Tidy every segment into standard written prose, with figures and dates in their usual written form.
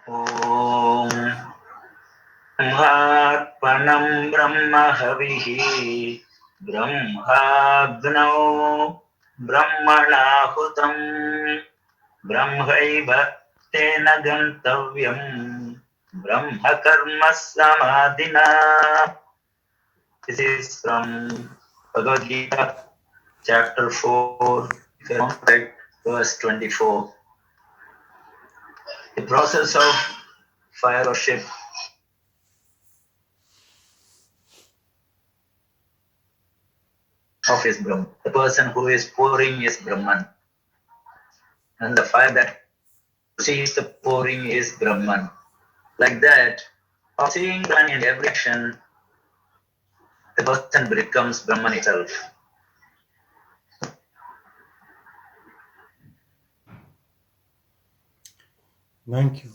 Om Arpanam Brahma Havih Brahmagno Brahmanahutam Brahmaiva Tena Gantavyam Brahma Karma Samadhina. This is from Bhagavad Gita, chapter 4, if I am correct, verse 24. The process of fire worship of is Brahman. The person who is pouring is Brahman. And the fire that sees the pouring is Brahman. Like that, of seeing Brahman in every action, the person becomes Brahman itself. Thank you.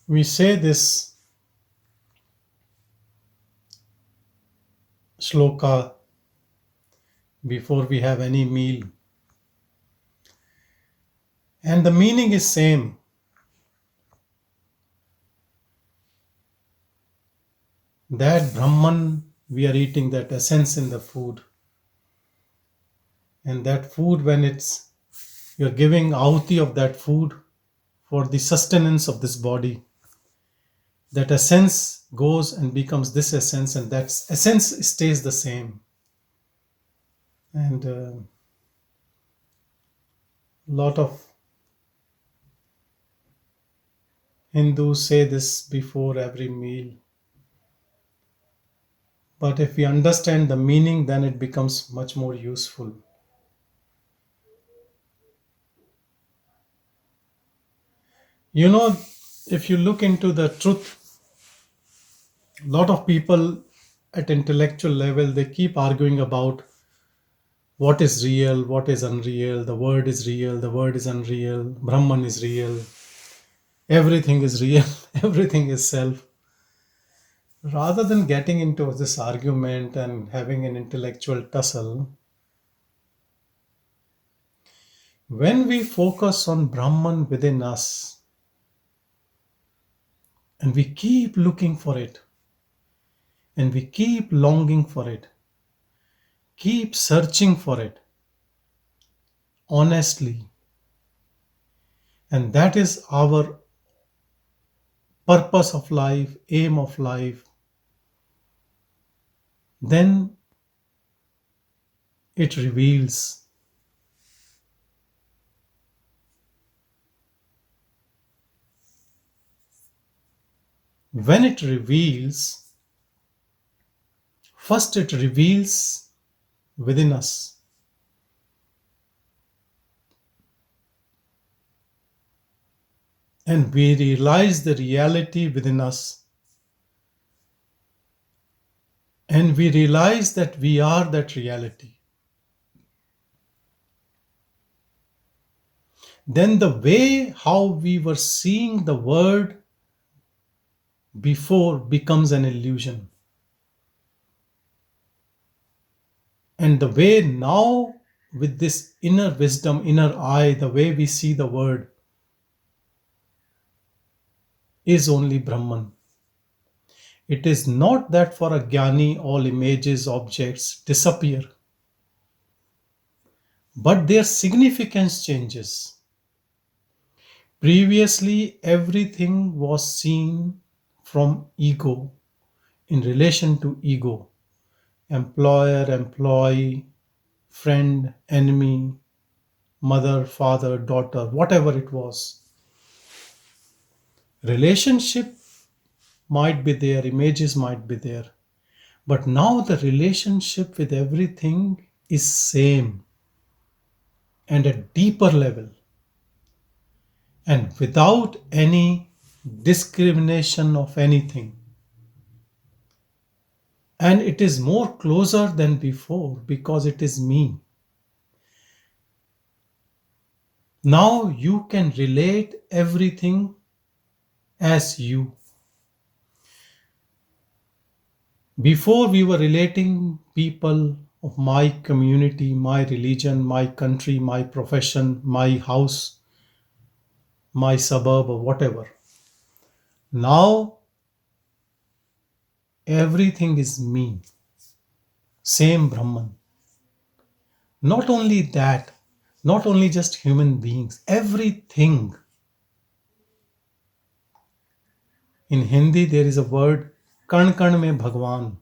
We say this shloka before we have any meal. And the meaning is same. That Brahman we are eating, that essence in the food. And that food, when you're giving ahuti of that food for the sustenance of this body, that essence goes and becomes this essence, and that essence stays the same. And a lot of Hindus say this before every meal. But if we understand the meaning, then it becomes much more useful. You know, if you look into the truth, a lot of people at intellectual level, they keep arguing about what is real, what is unreal, the word is real, the word is unreal, Brahman is real, everything is real, everything is self. Rather than getting into this argument and having an intellectual tussle, when we focus on Brahman within us and we keep looking for it and we keep longing for it, keep searching for it honestly, and that is our purpose of life, aim of life, then it reveals. When it reveals, first it reveals within us. And we realize the reality within us. And we realize that we are that reality. Then the way how we were seeing the word before becomes an illusion. And the way now, with this inner wisdom, inner eye, the way we see the word is only Brahman. It is not that for a jnani all images, objects disappear, but their significance changes. Previously, everything was seen from ego, in relation to ego. Employer, employee, friend, enemy, mother, father, daughter, whatever it was. Relationship might be there, images might be there. But now the relationship with everything is same and at deeper level. And without any discrimination of anything. And it is more closer than before because it is me. Now you can relate everything as you. Before we were relating people of my community, my religion, my country, my profession, my house, my suburb, or whatever. Now everything is me, same Brahman. Not only that, not only just human beings, everything. In Hindi, there is a word, Kan Kan Mein Bhagavan.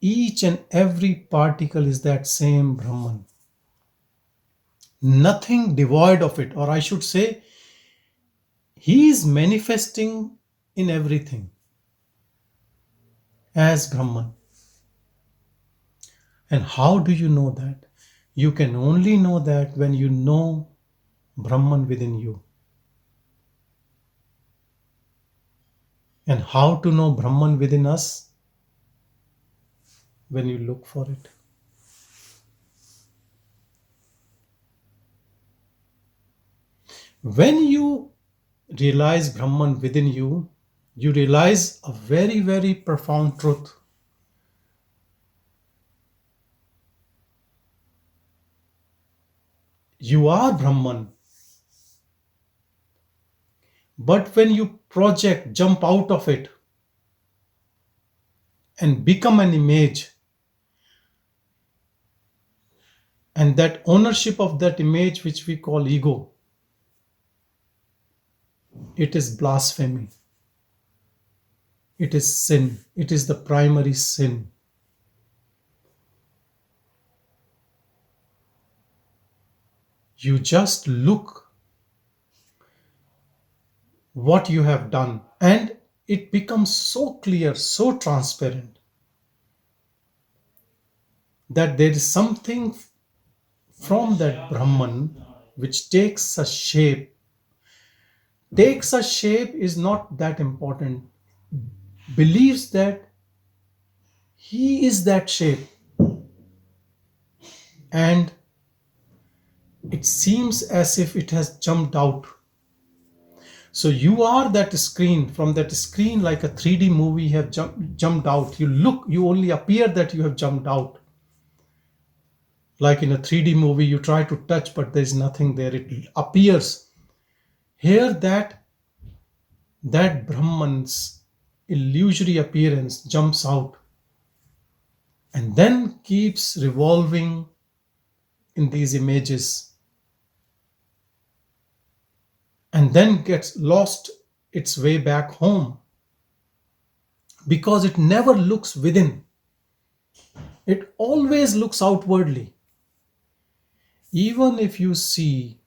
Each and every particle is that same Brahman. Nothing devoid of it, or I should say, he is manifesting in everything as Brahman. And how do you know that? You can only know that when you know Brahman within you. And how to know Brahman within us? When you look for it. When you realize Brahman within you, you realize a very, very profound truth. You are Brahman. But when you project, jump out of it, and become an image, and that ownership of that image, which we call ego, it is blasphemy. It is sin. It is the primary sin. You just look what you have done, and it becomes so clear, so transparent, that there is something from that Brahman which takes a shape. Takes a shape is not that important. Believes that he is that shape. And it seems as if it has jumped out. So you are that screen. From that screen, like a 3D movie, you have jumped out. You look, you only appear that you have jumped out. Like in a 3D movie, you try to touch, but there's nothing there. It appears. Here, that Brahman's illusory appearance jumps out and then keeps revolving in these images, and then gets lost its way back home, because it never looks within. It always looks outwardly. Even if you see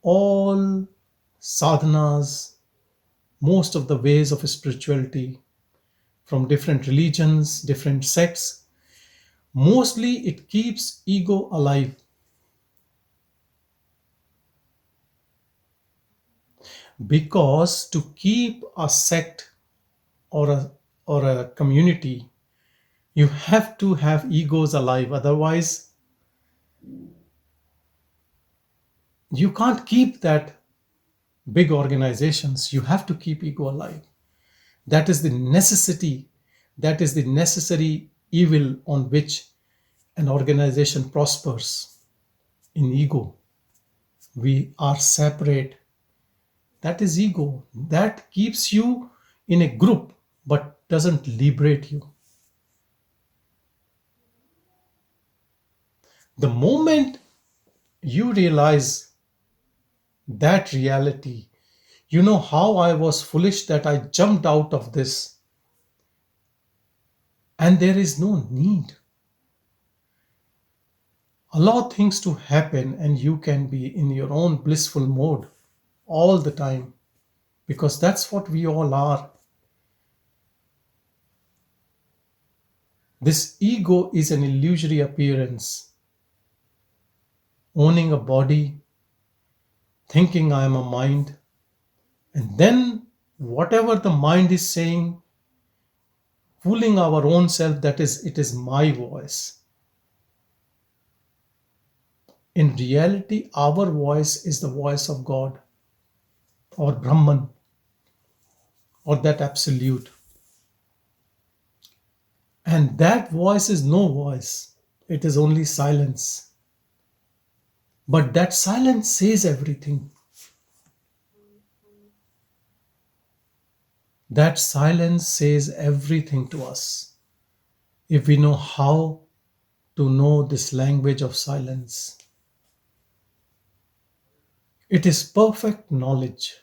all sadhanas, most of the ways of spirituality from different religions, different sects, mostly it keeps ego alive. Because to keep a sect or a community, you have to have egos alive. Otherwise, you can't keep that big organizations. You have to keep ego alive. That is the necessity. That is the necessary evil on which an organization prospers. In ego, we are separate. That is ego. That keeps you in a group but doesn't liberate you. The moment you realize that reality, you know how I was foolish that I jumped out of this, and there is no need. Allow things to happen, and you can be in your own blissful mode all the time, because that's what we all are. This ego is an illusory appearance, owning a body, thinking I am a mind, and then whatever the mind is saying, fooling our own self that it is my voice. In reality, our voice is the voice of God or Brahman or that absolute. And that voice is no voice, it is only silence. But that silence says everything. That silence says everything to us if we know how to know this language of silence. It is perfect knowledge.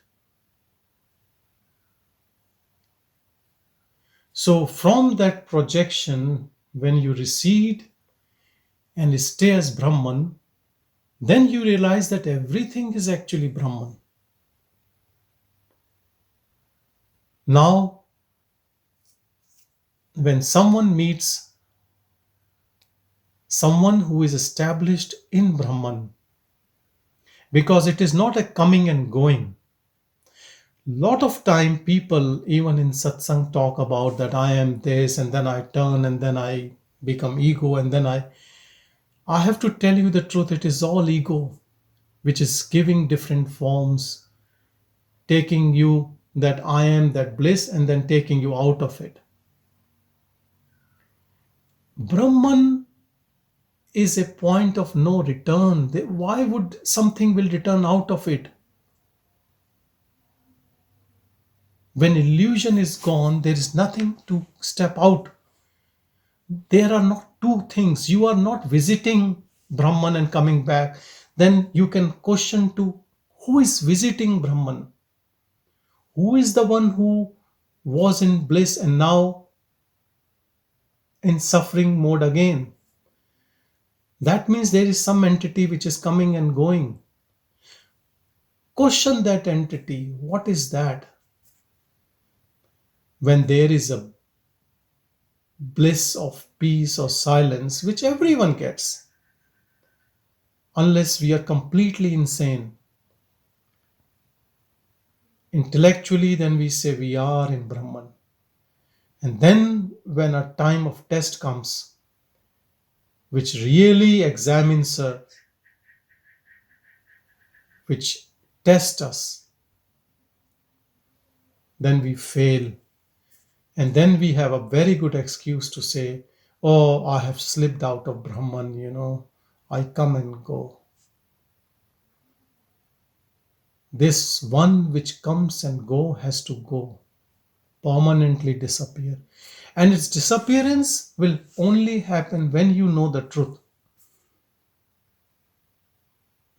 So, from that projection, when you recede and stay as Brahman, then you realize that everything is actually Brahman. Now, when someone meets someone who is established in Brahman, because it is not a coming and going. Lot of time people, even in satsang, talk about that I am this and then I turn and then I become ego and then I have to tell you the truth, it is all ego, which is giving different forms, taking you that I am that bliss and then taking you out of it. Brahman is a point of no return. Why would something will return out of it? When illusion is gone, there is nothing to step out. There are not two things. You are not visiting Brahman and coming back. Then you can question to who is visiting Brahman? Who is the one who was in bliss and now in suffering mode again? That means there is some entity which is coming and going. Question that entity. What is that? When there is a bliss of peace or silence, which everyone gets, unless we are completely insane. Intellectually, then we say we are in Brahman. And then, when a time of test comes, which really examines us, which tests us, then we fail. And then we have a very good excuse to say, oh, I have slipped out of Brahman, I come and go. This one which comes and go has to go, permanently disappear. And its disappearance will only happen when you know the truth.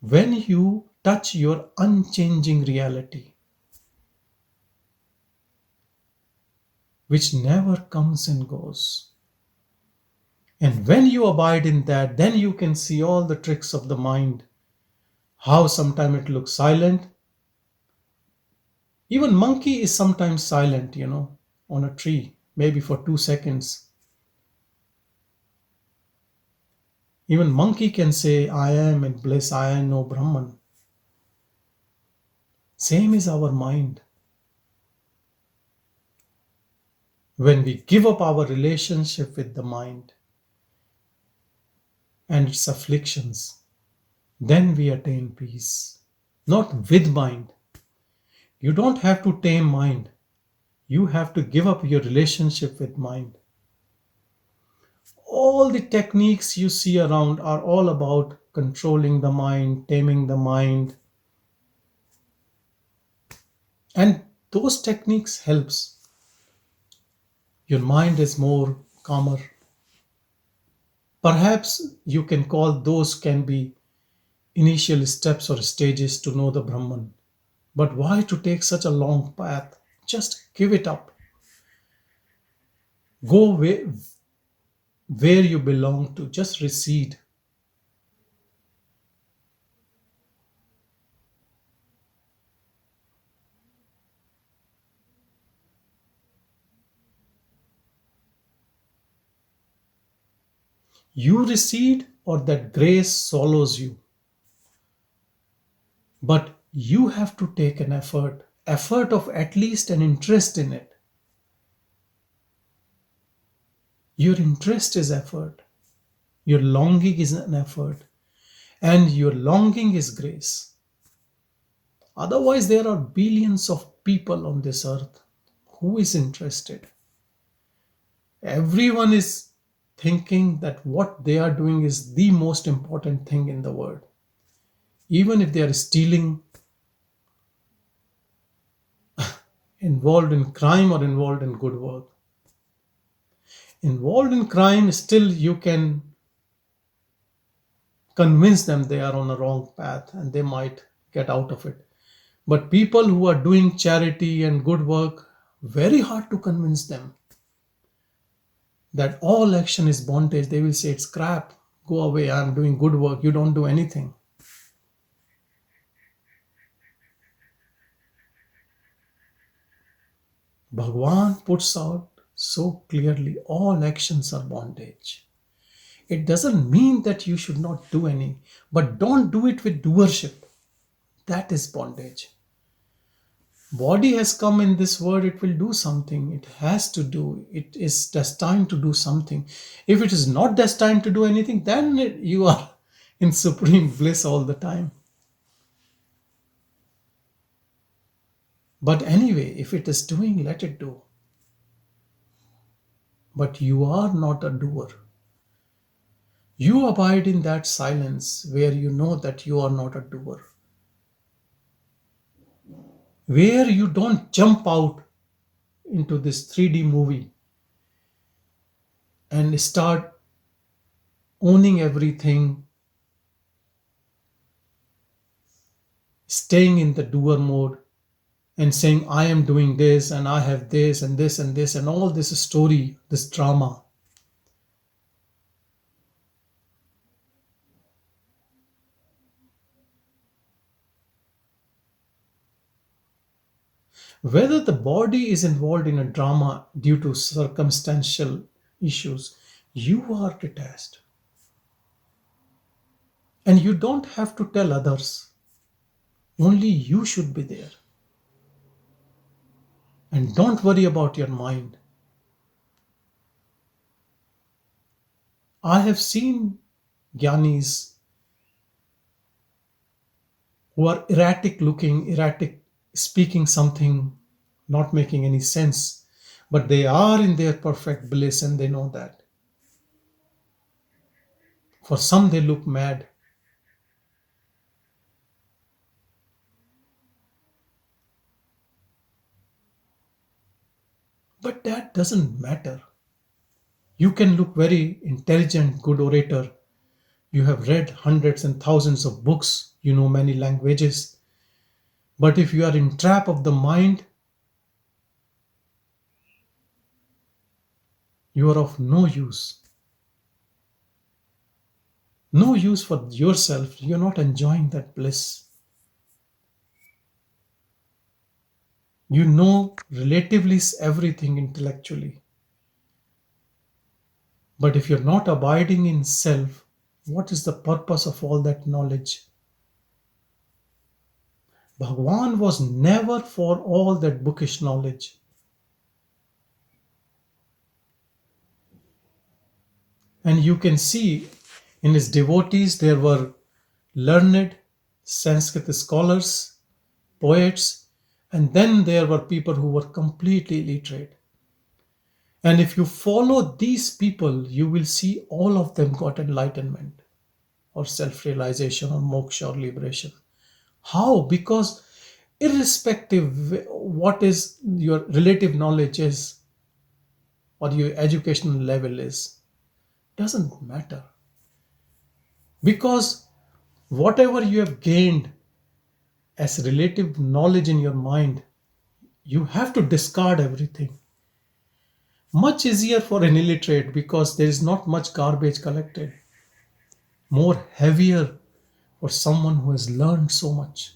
When you touch your unchanging reality, which never comes and goes. And when you abide in that, then you can see all the tricks of the mind. How sometimes it looks silent. Even monkey is sometimes silent, on a tree, maybe for 2 seconds. Even monkey can say, I am in bliss, I know Brahman. Same is our mind. When we give up our relationship with the mind and its afflictions, then we attain peace. Not with mind. You don't have to tame mind. You have to give up your relationship with mind. All the techniques you see around are all about controlling the mind, taming the mind. And those techniques helps. Your mind is more calmer. Perhaps you can call those can be initial steps or stages to know the Brahman. But why to take such a long path? Just give it up. Go where you belong to. Just recede. You recede or that grace swallows you. But you have to take an effort of at least an interest in it. Your interest is effort. Your longing is an effort. And your longing is grace. Otherwise, there are billions of people on this earth. Who is interested? Everyone is thinking that what they are doing is the most important thing in the world. Even if they are stealing, involved in crime or involved in good work. Involved in crime, still you can convince them they are on a wrong path and they might get out of it. But people who are doing charity and good work, very hard to convince them that all action is bondage. They will say it's crap. Go away. I'm doing good work. You don't do anything. Bhagavan puts out so clearly all actions are bondage. It doesn't mean that you should not do any, but don't do it with doership. That is bondage. Body has come in this world, it will do something. It has to do. It is destined to do something. If it is not destined to do anything, then you are in supreme bliss all the time. But anyway, if it is doing, let it do. But you are not a doer. You abide in that silence where you know that you are not a doer. Where you don't jump out into this 3D movie and start owning everything, staying in the doer mode and saying, I am doing this and I have this and this and this and all this story, this drama. Whether the body is involved in a drama due to circumstantial issues, you are detached. And you don't have to tell others. Only you should be there. And don't worry about your mind. I have seen Gyanis who are erratic looking, erratic speaking something, not making any sense, but they are in their perfect bliss and they know that. For some, they look mad. But that doesn't matter. You can look very intelligent, good orator. You have read hundreds and thousands of books. You know many languages. But if you are in trap of the mind, you are of no use. No use for yourself. You're not enjoying that bliss. You know relatively everything intellectually. But if you're not abiding in self, what is the purpose of all that knowledge? Bhagavan was never for all that bookish knowledge. And you can see in his devotees there were learned Sanskrit scholars, poets, and then there were people who were completely illiterate. And if you follow these people, you will see all of them got enlightenment or self realization or moksha or liberation. How? Because irrespective what is your relative knowledge is or your educational level is, doesn't matter. Because whatever you have gained as relative knowledge in your mind, you have to discard everything. Much easier for an illiterate because there is not much garbage collected. More heavier for someone who has learned so much.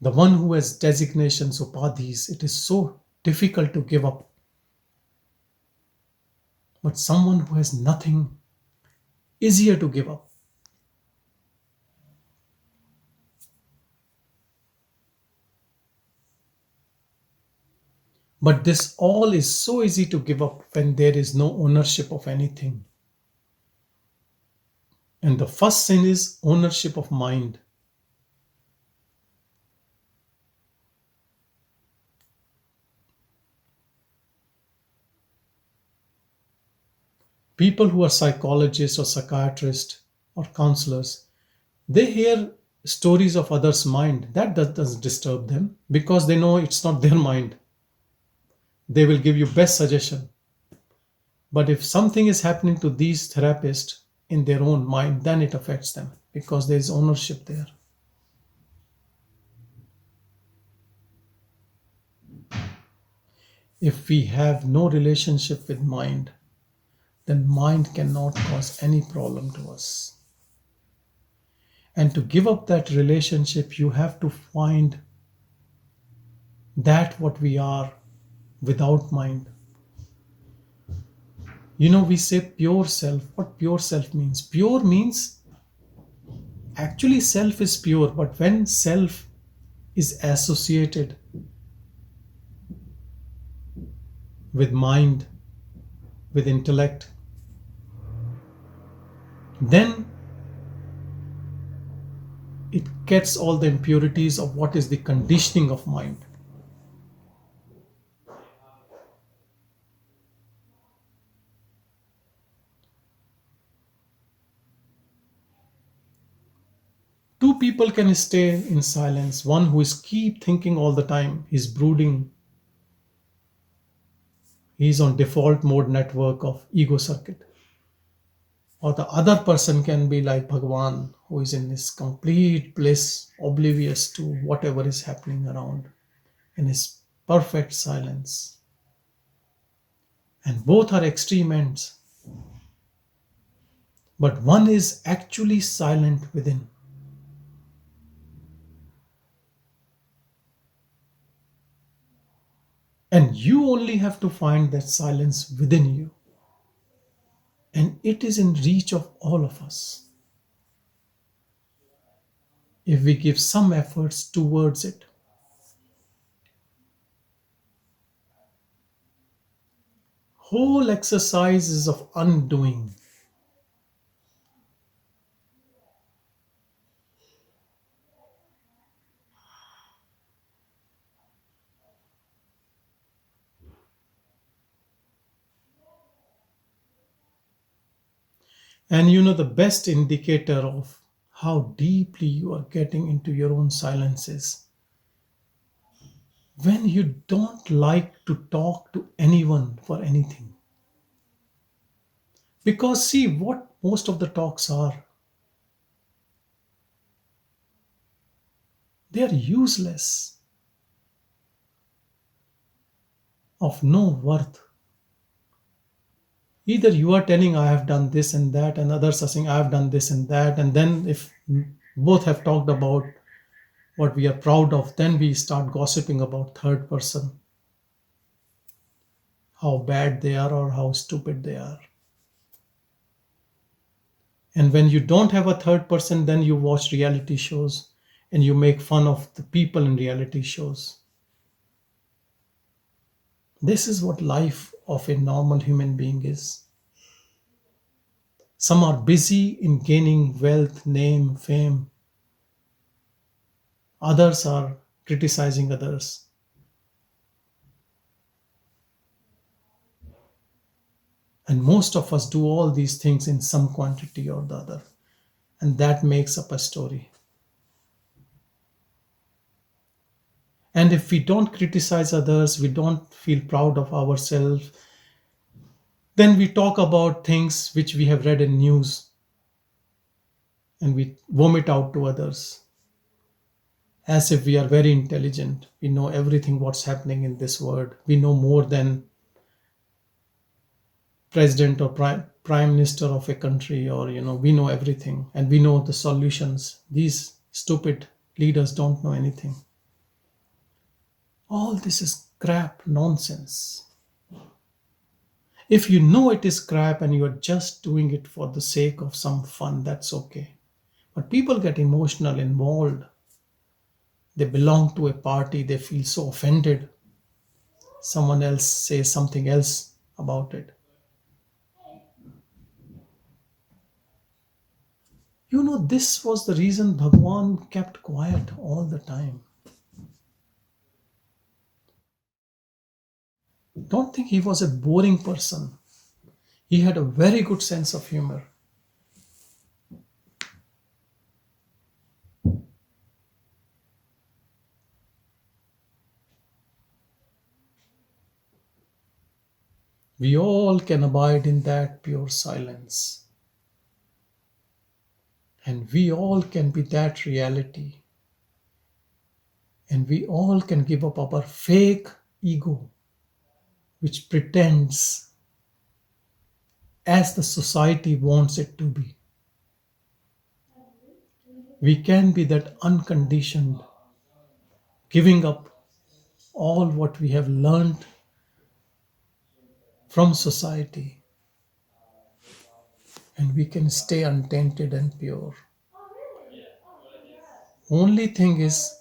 The one who has designations, upadhis, it is so difficult to give up. But someone who has nothing, easier to give up. But this all is so easy to give up when there is no ownership of anything. And the first sin is ownership of mind. People who are psychologists or psychiatrists or counselors, they hear stories of others' mind, that doesn't disturb them because they know it's not their mind. They will give you best suggestion. But if something is happening to these therapists in their own mind, then it affects them because there is ownership there. If we have no relationship with mind, then mind cannot cause any problem to us. And to give up that relationship, you have to find that what we are without mind. We say pure self. What pure self means? Pure means actually self is pure, but when self is associated with mind, with intellect, then it gets all the impurities of what is the conditioning of mind. Two people can stay in silence. One who is keep thinking all the time, he's brooding, he's on default mode network of ego circuit. Or the other person can be like Bhagavan, who is in this complete bliss, oblivious to whatever is happening around, in his perfect silence. And both are extreme ends. But one is actually silent within. And you only have to find that silence within you. And it is in reach of all of us if we give some efforts towards it. Whole exercise is of undoing. And the best indicator of how deeply you are getting into your own silence is when you don't like to talk to anyone for anything. Because see what most of the talks are, they are useless, of no worth. Either you are telling I have done this and that, and others are saying I have done this and that, and then if both have talked about what we are proud of, then we start gossiping about third person, how bad they are or how stupid they are. And when you don't have a third person, then you watch reality shows and you make fun of the people in reality shows. This is what life of a normal human being is. Some are busy in gaining wealth, name, fame. Others are criticizing others. And most of us do all these things in some quantity or the other. And that makes up a story. And if we don't criticize others, we don't feel proud of ourselves, then we talk about things which we have read in news and we vomit out to others as if we are very intelligent. We know everything what's happening in this world. We know more than president or prime minister of a country, or we know everything and we know the solutions. These stupid leaders don't know anything. All this is crap nonsense. If you know it is crap and you are just doing it for the sake of some fun, that's okay. But people get emotional involved. They belong to a party, they feel so offended. Someone else says something else about it. This was the reason Bhagavan kept quiet all the time. Don't think he was a boring person. He had a very good sense of humor. We all can abide in that pure silence. And we all can be that reality. And we all can give up our fake ego, which pretends as the society wants it to be. We can be that unconditioned, giving up all what we have learned from society, and we can stay untainted and pure. Only thing is,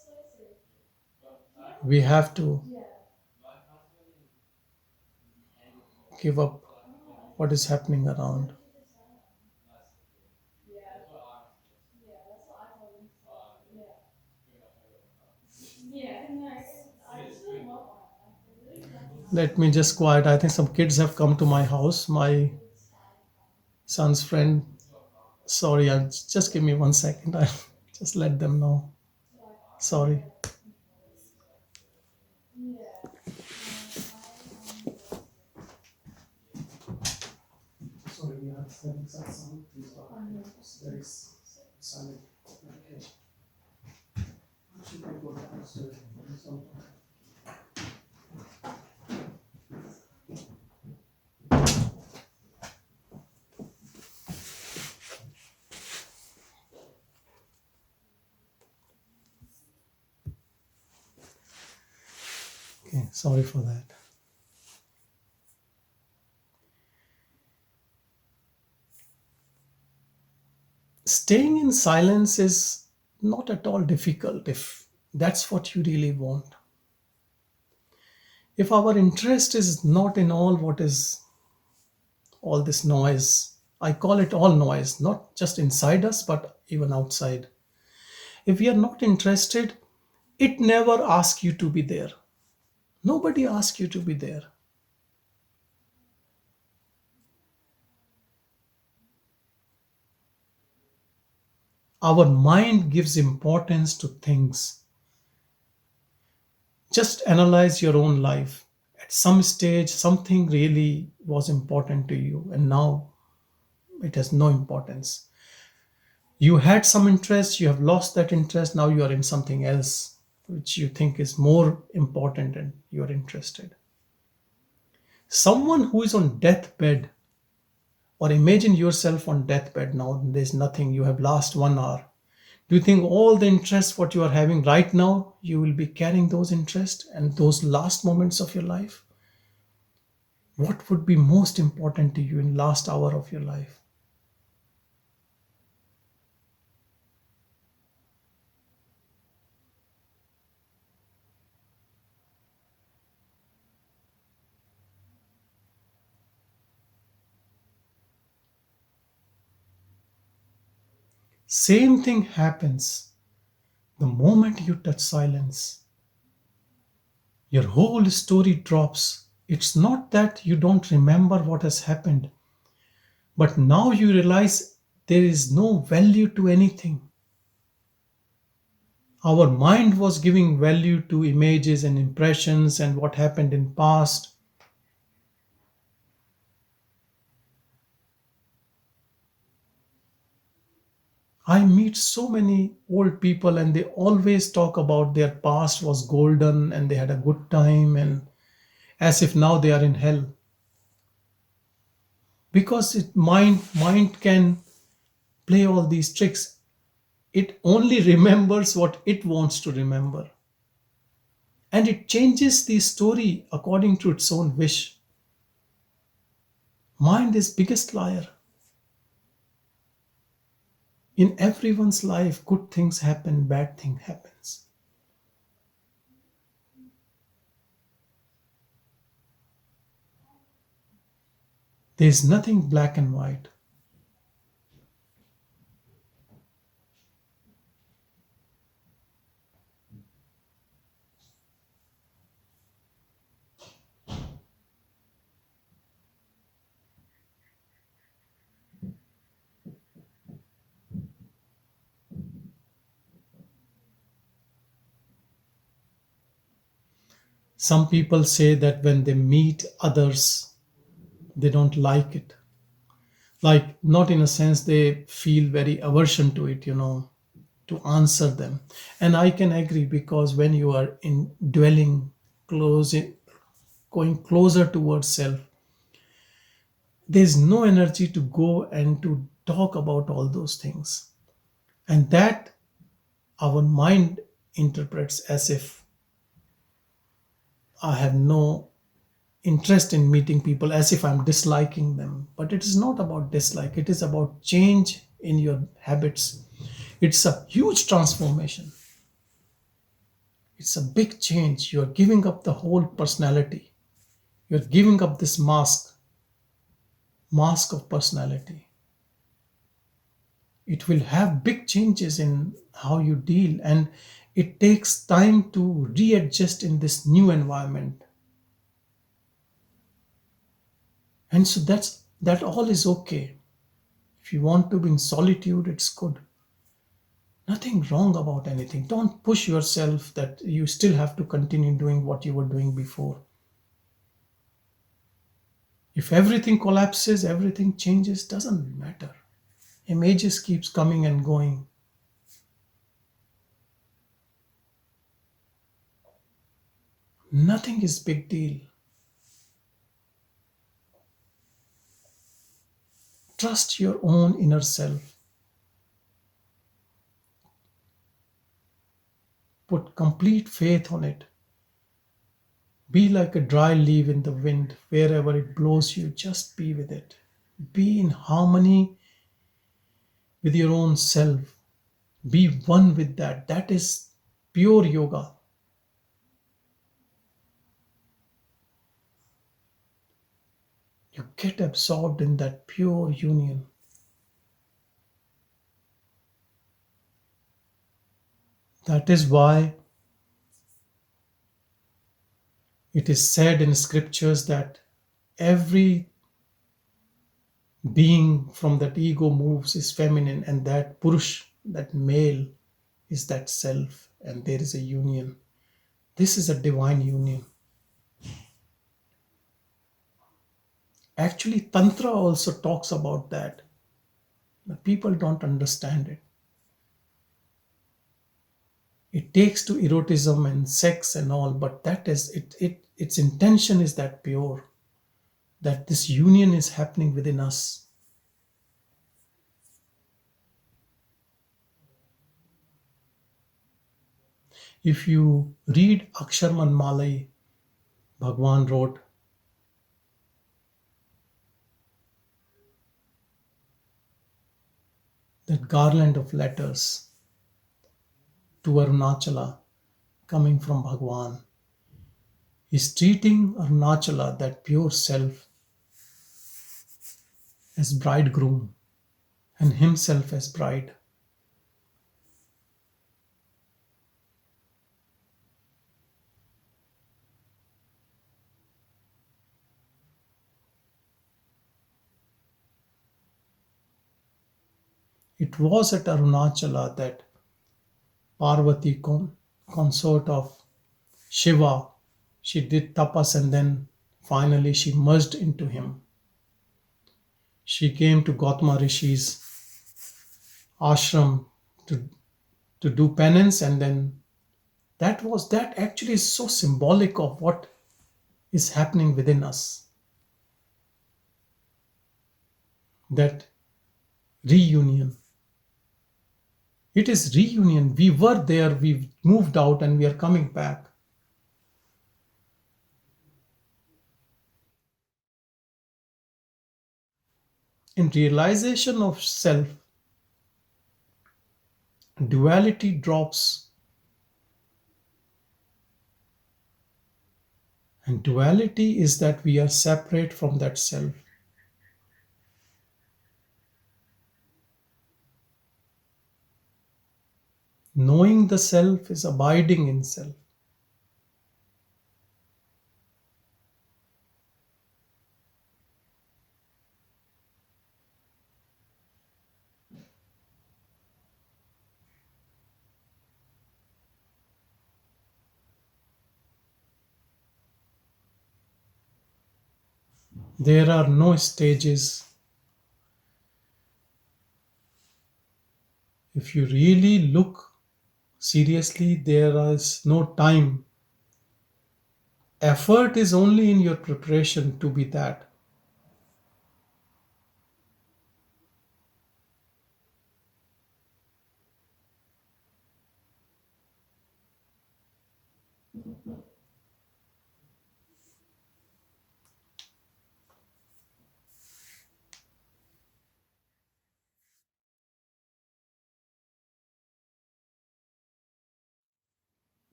we have to give up what is happening around. Let me just quiet. I think some kids have come to my house. My son's friend. Sorry, just give me 1 second. I just let them know. Sorry. Sorry, we are having satsang. Please don't. There is silent. Okay. Should I go downstairs? Okay, sorry for that. Staying in silence is not at all difficult if that's what you really want. If our interest is not in all what is all this noise, I call it all noise, not just inside us, but even outside. If we are not interested, it never asks you to be there. Nobody asks you to be there. Our mind gives importance to things. Just analyze your own life. At some stage, something really was important to you, and now it has no importance. You had some interest, you have lost that interest, now you are in something else which you think is more important and you are interested. Someone who is on deathbed, or imagine yourself on deathbed now, there's nothing, you have last 1 hour. Do you think all the interest what you are having right now, you will be carrying those interests and those last moments of your life? What would be most important to you in last hour of your life? Same thing happens the moment you touch silence. Your whole story drops. It's not that you don't remember what has happened, but now you realize there is no value to anything. Our mind was giving value to images and impressions and what happened in past. I meet so many old people and they always talk about their past was golden and they had a good time, and as if now they are in hell. Because mind can play all these tricks. It only remembers what it wants to remember. And it changes the story according to its own wish. Mind is biggest liar. In everyone's life, good things happen, bad thing happens. There is nothing black and white. Some people say that when they meet others, They don't like it. Like, not in a sense they feel very aversion to it, to answer them. And I can agree, because when you are in dwelling close, going closer towards self, there's no energy to go and to talk about all those things. And that our mind interprets as if I have no interest in meeting people, as if I'm disliking them. But it is not about dislike, it is about change in your habits. It's a huge transformation. It's a big change. You're giving up the whole personality. You're giving up this mask of personality. It will have big changes in how you deal, and it takes time to readjust in this new environment. And so that all is okay. If you want to be in solitude, it's good. Nothing wrong about anything. Don't push yourself that you still have to continue doing what you were doing before. If everything collapses, everything changes, doesn't matter. Images keeps coming and going. Nothing is big deal. Trust your own inner self. Put complete faith on it. Be like a dry leaf in the wind. Wherever it blows you, just be with it. Be in harmony with your own self. Be one with that. That is pure yoga. You get absorbed in that pure union. That is why it is said in scriptures that every being from that ego moves is feminine, and that purush, that male, is that self, and there is a union. This is a divine union. Actually, Tantra also talks about that. But people don't understand it. It takes to erotism and sex and all, but that is it, its intention is that pure, that this union is happening within us. If you read Aksharman Malai, Bhagavan wrote that garland of letters to Arunachala coming from Bhagavan. He's treating Arunachala, that pure self, as bridegroom and himself as bride. It was at Arunachala that Parvati, consort of Shiva, she did tapas, and then finally she merged into him. She came to Gautama Rishi's ashram to, to do penance, and then that actually is so symbolic of what is happening within us. That reunion. It is reunion. We were there, we moved out, and we are coming back. In realization of self, duality drops. And duality is that we are separate from that self. Knowing the self is abiding in self. There are no stages. If you really look seriously, there is no time. Effort is only in your preparation to be that.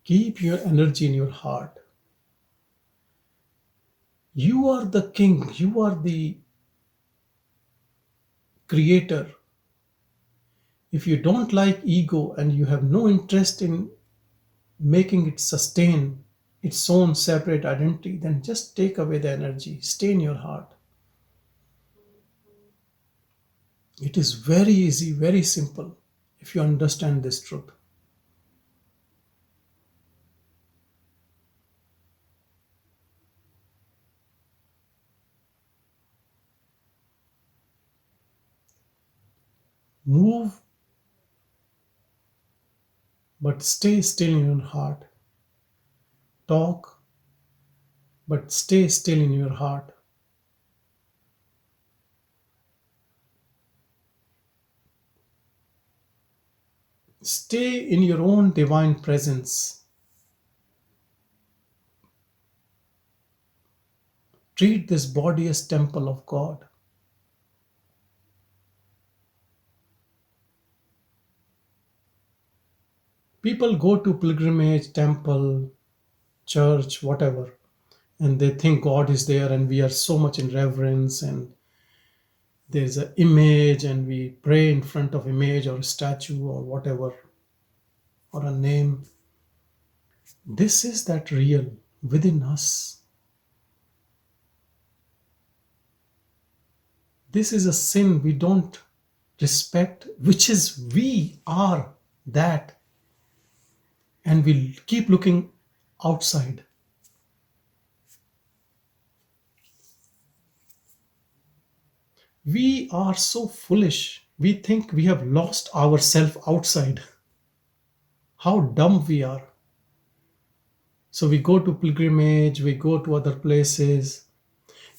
Keep your energy in your heart. You are the king, you are the creator. If you don't like ego and you have no interest in making it sustain its own separate identity, then just take away the energy, stay in your heart. It is very easy, very simple if you understand this truth. Move, but stay still in your heart. Talk, but stay still in your heart. Stay in your own divine presence. Treat this body as temple of God. People go to pilgrimage, temple, church, whatever, and they think God is there and we are so much in reverence and there's an image and we pray in front of image or statue or whatever or a name. This is that real within us. This is a sin we don't respect, which is we are that, and we keep looking outside. We are so foolish. We think we have lost ourselves outside. How dumb we are. So we go to pilgrimage, we go to other places.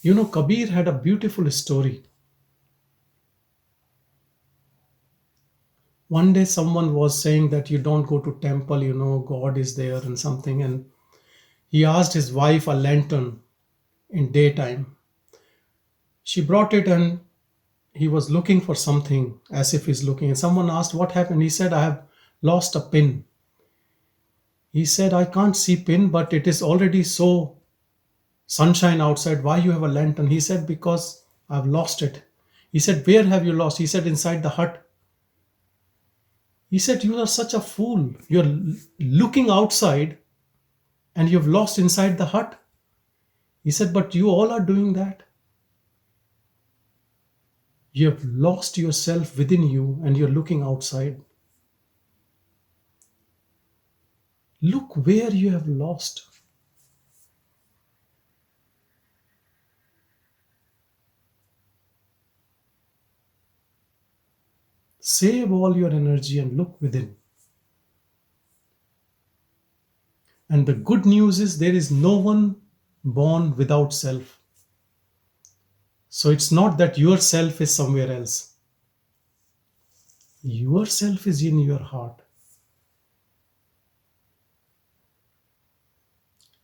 You know, Kabir had a beautiful story. One day someone was saying that you don't go to temple, you know, God is there and something. And he asked his wife a lantern in daytime. She brought it and he was looking for something as if he's looking. And someone asked, what happened? He said, I have lost a pin. He said, I can't see pin, but it is already so sunshine outside. Why you have a lantern? He said, because I've lost it. He said, where have you lost? He said, inside the hut. He said, you are such a fool. You're looking outside and you've lost inside the hut. He said, but you all are doing that. You have lost yourself within you and you're looking outside. Look where you have lost. Save all your energy and look within. And the good news is there is no one born without self. So it's not that your self is somewhere else. Your self is in your heart.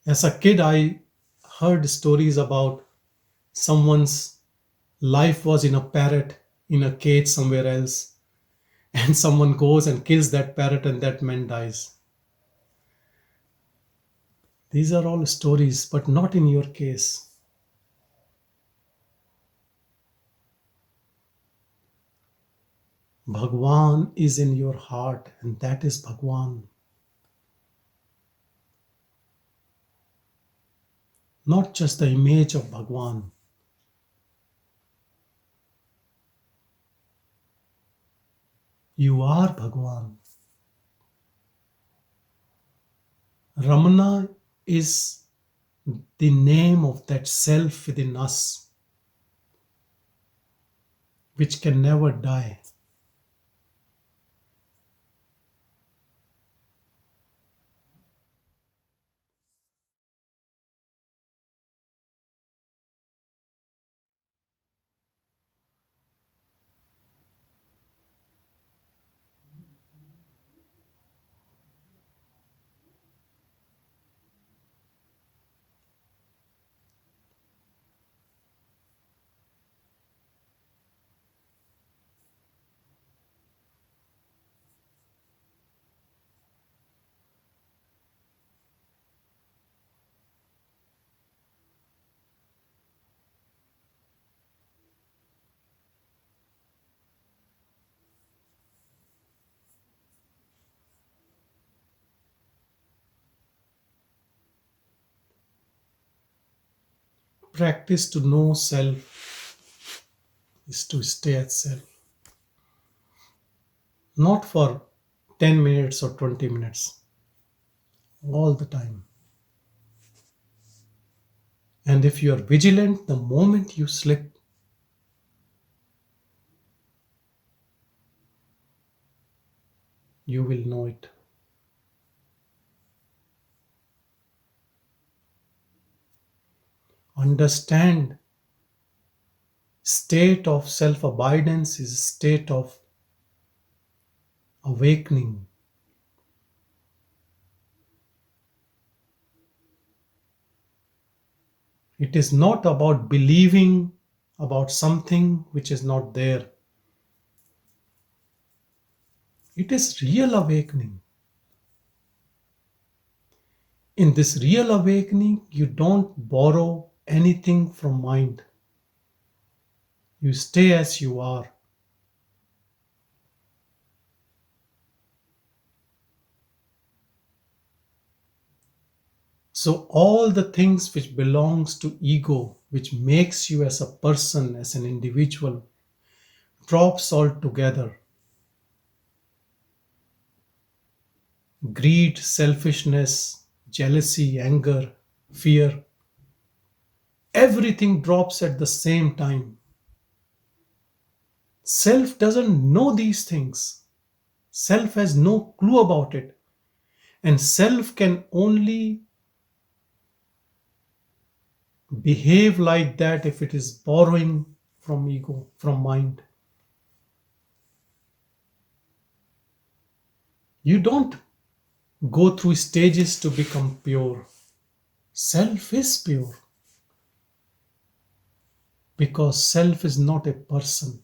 As a kid, I heard stories about someone's life was in a parrot in a cage somewhere else, and someone goes and kills that parrot, and that man dies. These are all stories, but not in your case. Bhagwan is in your heart, and that is Bhagwan. Not just the image of Bhagwan. You are Bhagwan. Ramana is the name of that self within us, which can never die. Practice to know self is to stay at self, not for 10 minutes or 20 minutes, all the time. And if you are vigilant, the moment you slip, you will know it. Understand, state of self-abidance is a state of awakening. It is not about believing about something which is not there. It is real awakening. In this real awakening, you don't borrow anything from mind. You stay as you are. So all the things which belongs to ego, which makes you as a person, as an individual, drops altogether. Greed, selfishness, jealousy, anger, fear, everything drops at the same time. Self doesn't know these things. Self has no clue about it. And self can only behave like that if it is borrowing from ego, from mind. You don't go through stages to become pure. Self is pure because self is not a person.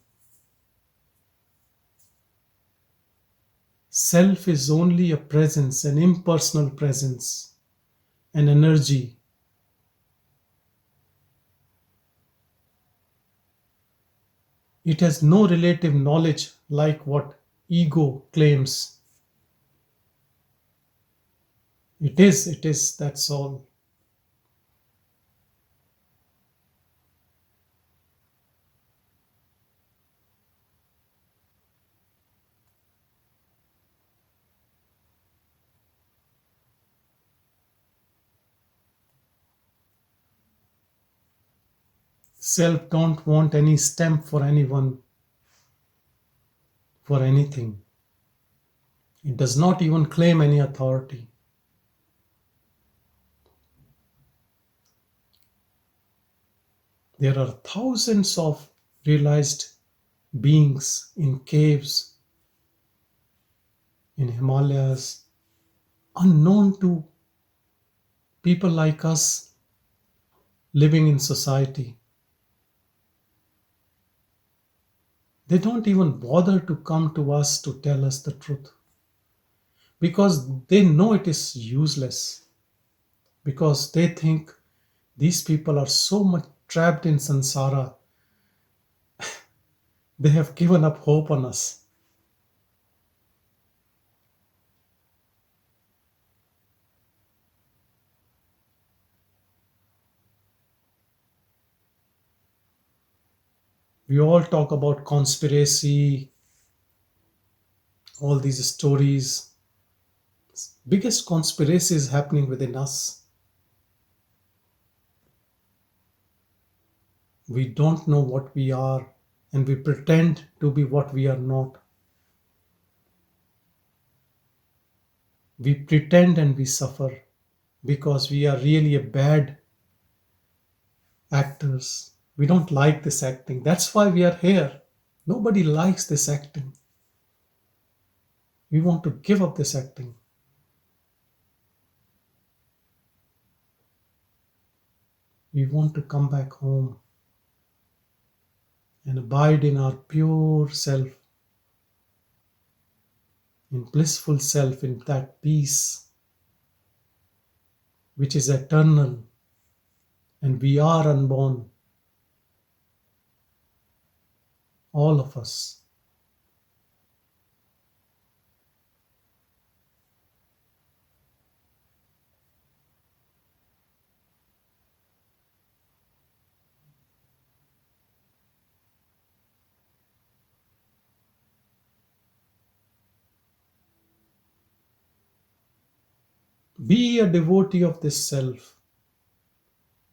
Self is only a presence, an impersonal presence, an energy. It has no relative knowledge like what ego claims. It is, that's all. Self don't want any stamp for anyone, for anything. It does not even claim any authority. There are thousands of realized beings in caves, in Himalayas, unknown to people like us living in society. They don't even bother to come to us to tell us the truth because they know it is useless, because they think these people are so much trapped in samsara, they have given up hope on us. We all talk about conspiracy, all these stories, biggest conspiracy is happening within us. We don't know what we are, and we pretend to be what we are not. We pretend and we suffer because we are really a bad actors. We don't like this acting. That's why we are here. Nobody likes this acting. We want to give up this acting. We want to come back home and abide in our pure self, in blissful self, in that peace which is eternal, and we are unborn, all of us. Be a devotee of this self,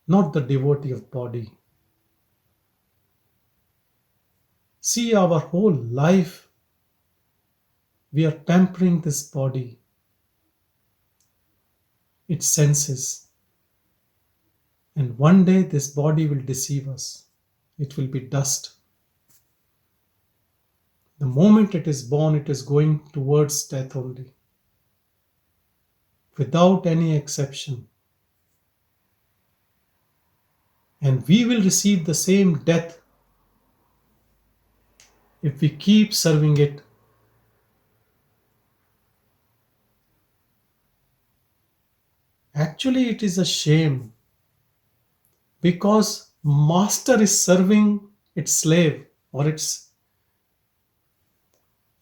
not the devotee of body. See, our whole life we are pampering this body, its senses, and one day this body will deceive us. It will be dust. The moment it is born, it is going towards death only, without any exception. And we will receive the same death if we keep serving it. Actually, it is a shame because master is serving its slave, or it's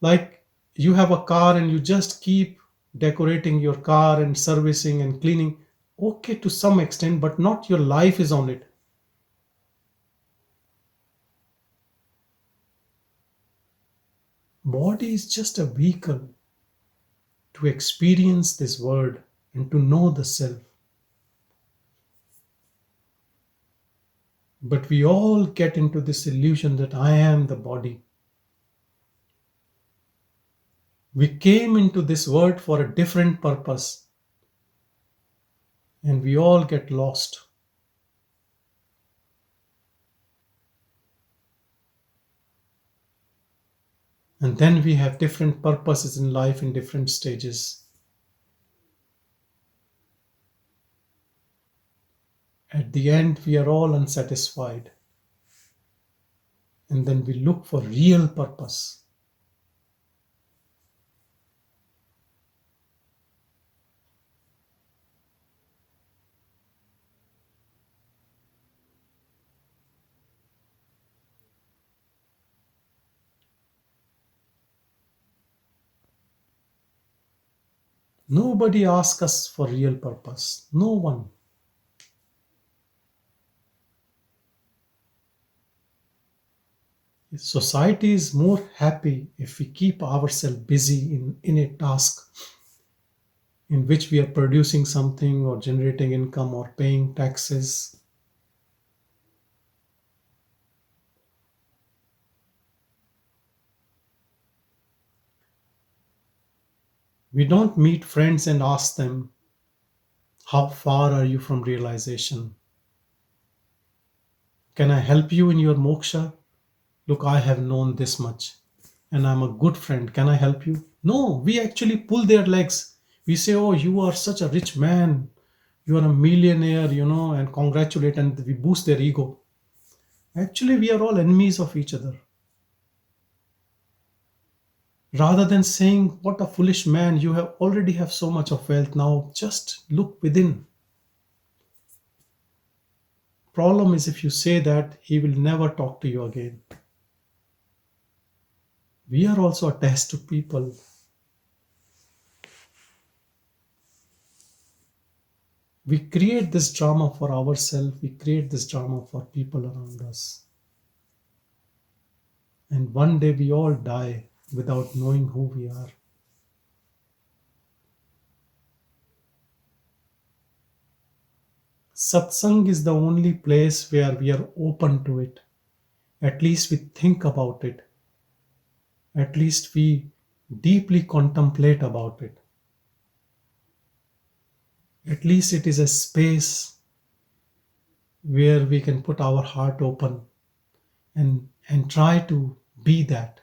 like you have a car and you just keep decorating your car and servicing and cleaning. Okay, to some extent, but not your life is on it. Body is just a vehicle to experience this world and to know the self. But we all get into this illusion that I am the body. We came into this world for a different purpose, and we all get lost. And then we have different purposes in life in different stages. At the end, we are all unsatisfied. And then we look for real purpose. Nobody asks us for real purpose. No one. Society is more happy if we keep ourselves busy in a task in which we are producing something or generating income or paying taxes. We don't meet friends and ask them, how far are you from realization? Can I help you in your moksha? Look, I have known this much and I'm a good friend. Can I help you? No, we actually pull their legs. We say, oh, you are such a rich man. You are a millionaire, and congratulate, and we boost their ego. Actually, we are all enemies of each other. Rather than saying, what a foolish man, you have already have so much of wealth, now just look within. Problem is, if you say that, he will never talk to you again. We are also attached to people. We create this drama for ourselves, we create this drama for people around us. And one day we all die without knowing who we are. Satsang is the only place where we are open to it. At least we think about it. At least we deeply contemplate about it. At least it is a space where we can put our heart open and try to be that.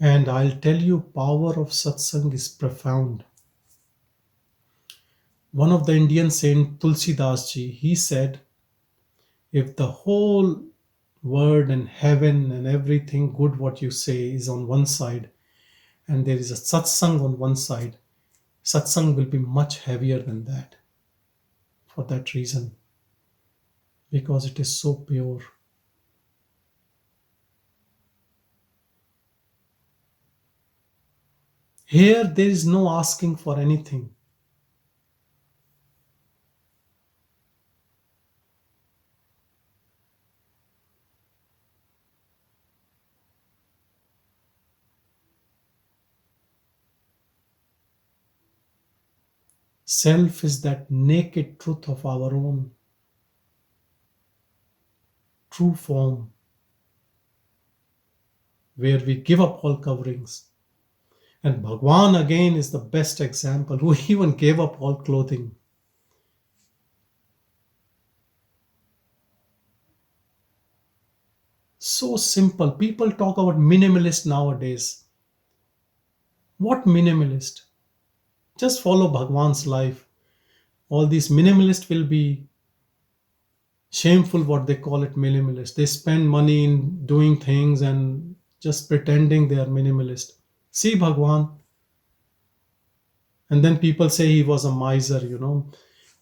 And I'll tell you, power of satsang is profound. One of the Indian saint Tulsidas ji, he said, if the whole world and heaven and everything good what you say is on one side, and there is a satsang on one side, satsang will be much heavier than that. For that reason, because it is so pure. Here, there is no asking for anything. Self is that naked truth of our own true form, where we give up all coverings. And Bhagwan again is the best example, who even gave up all clothing. So simple. People talk about minimalist nowadays. What minimalist? Just follow Bhagwan's life. All these minimalists will be shameful, what they call it minimalist. They spend money in doing things and just pretending they are minimalist. See Bhagwan. And then people say he was a miser.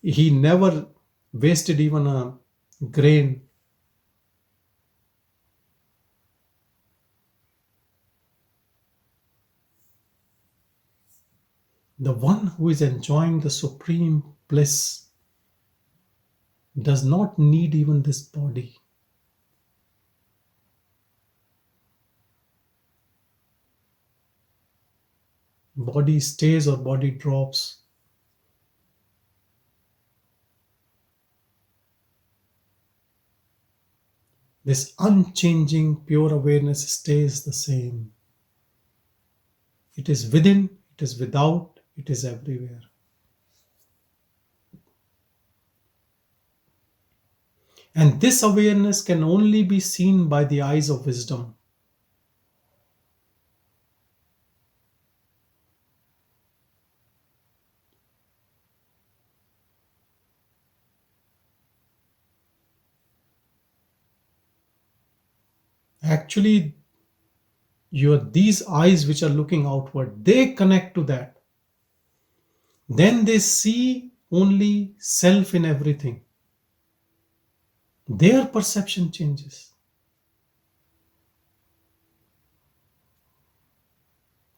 He never wasted even a grain. The one who is enjoying the supreme bliss does not need even this body. Body stays or body drops. This unchanging pure awareness stays the same. It is within, it is without, it is everywhere. And this awareness can only be seen by the eyes of wisdom. Actually, these eyes which are looking outward, they connect to that. Then they see only self in everything. Their perception changes.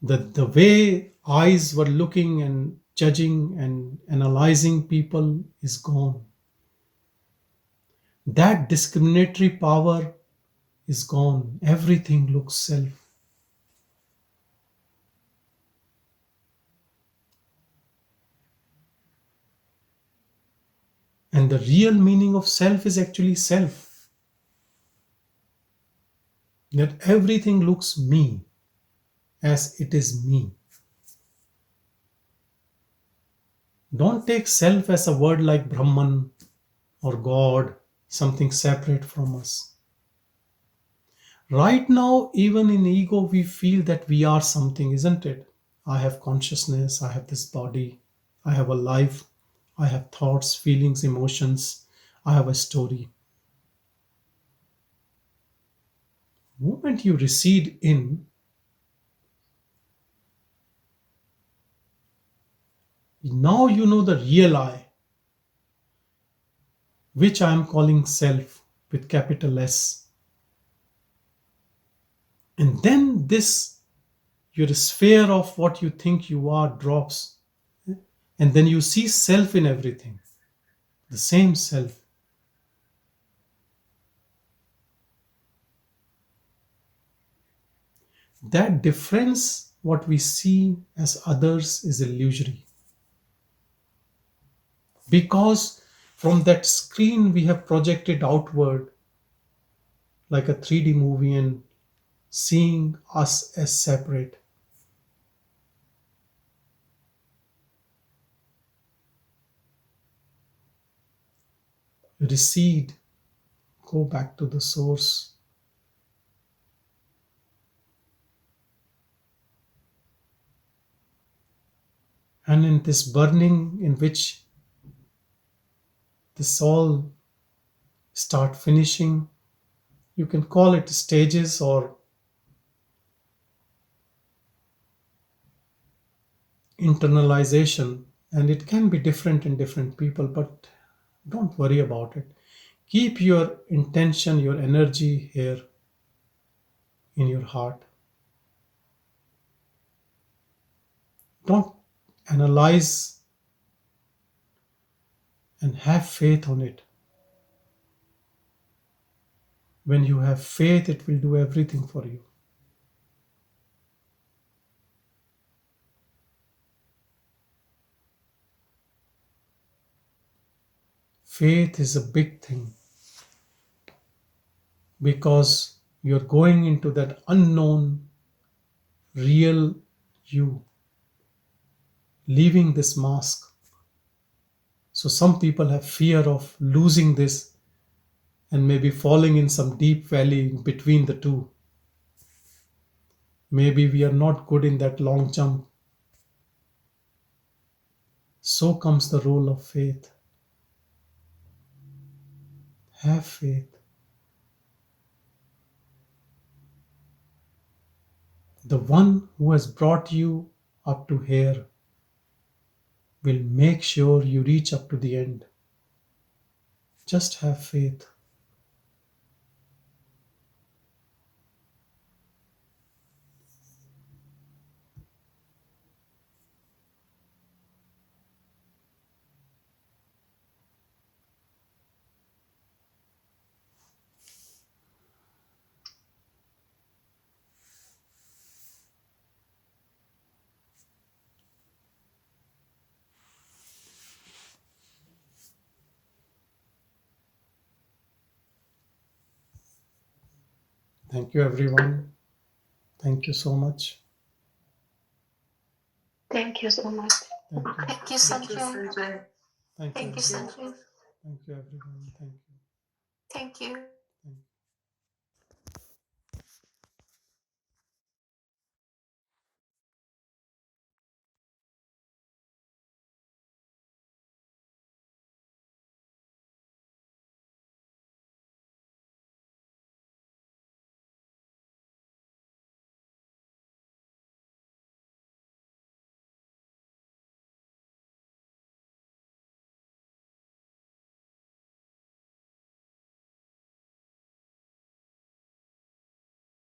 The way eyes were looking and judging and analyzing people is gone. That discriminatory power is gone. Everything looks self. And the real meaning of self is actually self. That everything looks me as it is me. Don't take self as a word like Brahman or God, something separate from us. Right now, even in ego, we feel that we are something, isn't it? I have consciousness, I have this body, I have a life, I have thoughts, feelings, emotions, I have a story. The moment you recede in, now you know the real I. which I am calling self with capital S. And then this, your sphere of what you think you are drops. And then you see self in everything, the same self. That difference, what we see as others, is illusory. Because from that screen we have projected outward like a 3D movie and seeing us as separate. Recede, go back to the source. And in this burning in which this all start finishing, you can call it stages or internalization, and it can be different in different people, but don't worry about it. Keep your intention, your energy here in your heart. Don't analyze, and have faith on it. When you have faith, it will do everything for you. Faith is a big thing because you're going into that unknown, real you, leaving this mask. So some people have fear of losing this and maybe falling in some deep valley between the two. Maybe we are not good in that long jump. So comes the role of faith. Have faith. The one who has brought you up to here will make sure you reach up to the end. Just have faith. Thank you, everyone. Thank you so much. Thank you so much. Thank you. Thank you, Sanjay. Thank you. Thank you, Sanjay. Thank you, everyone. Thank you. Thank you.